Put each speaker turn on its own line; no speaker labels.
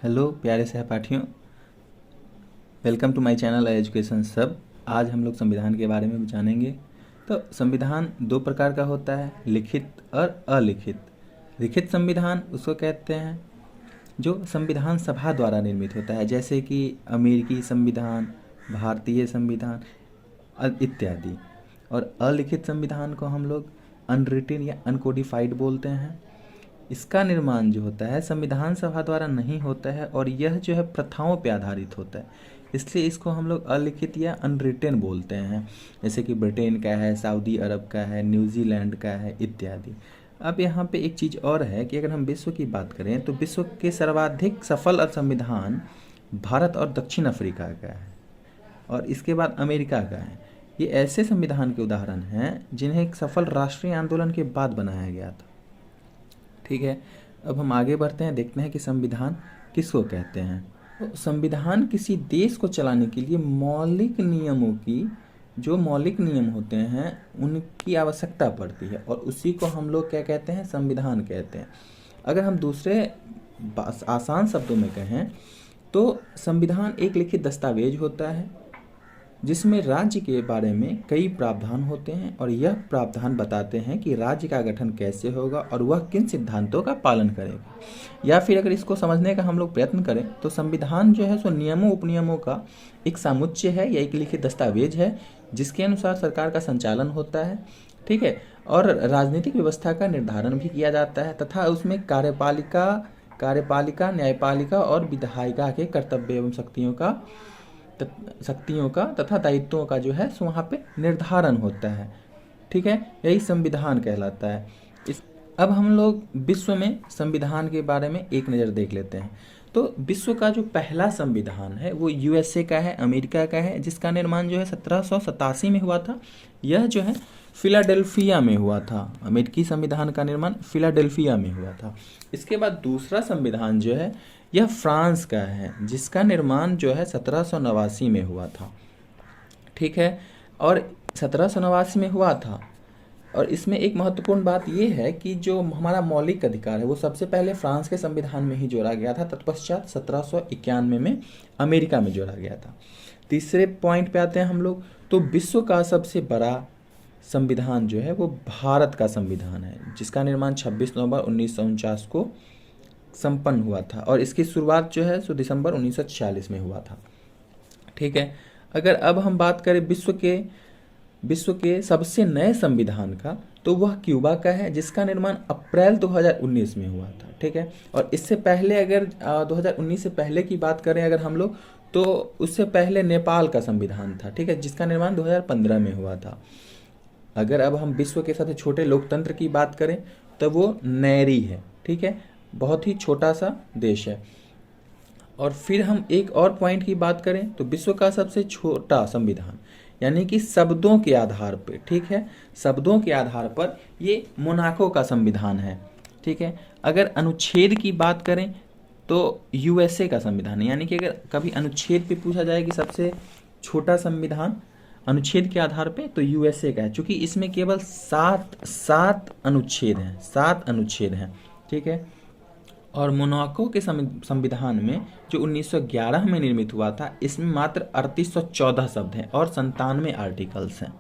Hello प्यारे सहपाठियों, welcome to my channel education सब। आज हम लोग संविधान के बारे में जानेंगे। तो संविधान दो प्रकार का होता है, लिखित और अलिखित। लिखित संविधान उसको कहते हैं जो संविधान सभा द्वारा निर्मित होता है, जैसे कि अमेरिकी संविधान, भारतीय संविधान इत्यादि। और अलिखित संविधान को हम लोग अनरिटन या अनकोडिफाइड बोलते हैं। इसका निर्माण जो होता है संविधान सभा द्वारा नहीं होता है और यह जो है प्रथाओं पे आधारित होता है, इसलिए इसको हम लोग अलिखित या अनरिटन बोलते हैं। जैसे कि ब्रिटेन का है, सऊदी अरब का है, न्यूजीलैंड का है इत्यादि। अब यहाँ पे एक चीज़ और है कि अगर हम विश्व की बात करें तो विश्व के सर्वाधिक सफल संविधान भारत और दक्षिण अफ्रीका का है और इसके बाद अमेरिका का है। ये ऐसे संविधान के उदाहरण हैं जिन्हें एक सफल राष्ट्रीय आंदोलन के बाद बनाया गया था। ठीक है, अब हम आगे बढ़ते हैं, देखते हैं कि संविधान किसको कहते हैं। तो संविधान किसी देश को चलाने के लिए मौलिक नियमों की, जो मौलिक नियम होते हैं उनकी आवश्यकता पड़ती है और उसी को हम लोग क्या कहते हैं, संविधान कहते हैं। अगर हम दूसरे आसान शब्दों में कहें तो संविधान एक लिखित दस्तावेज होता है जिसमें राज्य के बारे में कई प्रावधान होते हैं और यह प्रावधान बताते हैं कि राज्य का गठन कैसे होगा और वह किन सिद्धांतों का पालन करेगा। या फिर अगर इसको समझने का हम लोग प्रयत्न करें तो संविधान जो है सो नियमों उपनियमों का एक समुच्चय है या एक लिखित दस्तावेज है जिसके अनुसार सरकार का संचालन होता है। ठीक है, और राजनीतिक व्यवस्था का निर्धारण भी किया जाता है तथा उसमें कार्यपालिका, न्यायपालिका और विधायिका के कर्तव्य एवं शक्तियों का तथा दायित्वों का जो है सो वहाँ पे निर्धारण होता है। ठीक है, यही संविधान कहलाता है। अब हम लोग विश्व में संविधान के बारे में एक नज़र देख लेते हैं। तो विश्व का जो पहला संविधान है वो यूएसए का है, अमेरिका का है, जिसका निर्माण जो है 1787 में हुआ था। यह जो है फिलाडेल्फिया में हुआ था। अमेरिकी संविधान का निर्माण फिलाडेल्फिया में हुआ था। इसके बाद दूसरा संविधान जो है यह फ्रांस का है, जिसका निर्माण जो है 1789 में हुआ था। ठीक है, और 1789 में हुआ था और इसमें एक महत्वपूर्ण बात यह है कि जो हमारा मौलिक अधिकार है वो सबसे पहले फ्रांस के संविधान में ही जोड़ा गया था, तत्पश्चात 1791 में अमेरिका में जोड़ा गया था। तीसरे पॉइंट पे आते हैं हम लोग। तो विश्व का सबसे बड़ा संविधान जो है वो भारत का संविधान है, जिसका निर्माण 26 नवंबर 1949 को संपन्न हुआ था और इसकी शुरुआत जो है सो दिसंबर 1946 में हुआ था। ठीक है, अगर अब हम बात करें विश्व के सबसे नए संविधान का तो वह क्यूबा का है, जिसका निर्माण अप्रैल 2019 में हुआ था। ठीक है, और इससे पहले अगर 2019 से पहले की बात करें अगर हम लोग, तो उससे पहले नेपाल का संविधान था। ठीक है, जिसका निर्माण 2015 में हुआ था। अगर अब हम विश्व के सबसे छोटे लोकतंत्र की बात करें तो वो नैरी है। ठीक है, बहुत ही छोटा सा देश है। और फिर हम एक और पॉइंट की बात करें तो विश्व का सबसे छोटा संविधान, यानी कि शब्दों के आधार पर, ठीक है, शब्दों के आधार पर ये मोनाको का संविधान है। ठीक है, अगर अनुच्छेद की बात करें तो यूएसए का संविधान है, यानी कि अगर कभी अनुच्छेद पे पूछा जाए कि सबसे छोटा संविधान अनुच्छेद के आधार पे तो यूएसए का है, क्योंकि इसमें केवल सात अनुच्छेद हैं। ठीक है, और मोनाको के संविधान में जो 1911 में निर्मित हुआ था, इसमें मात्र 3814 शब्द हैं और 97 आर्टिकल्स हैं।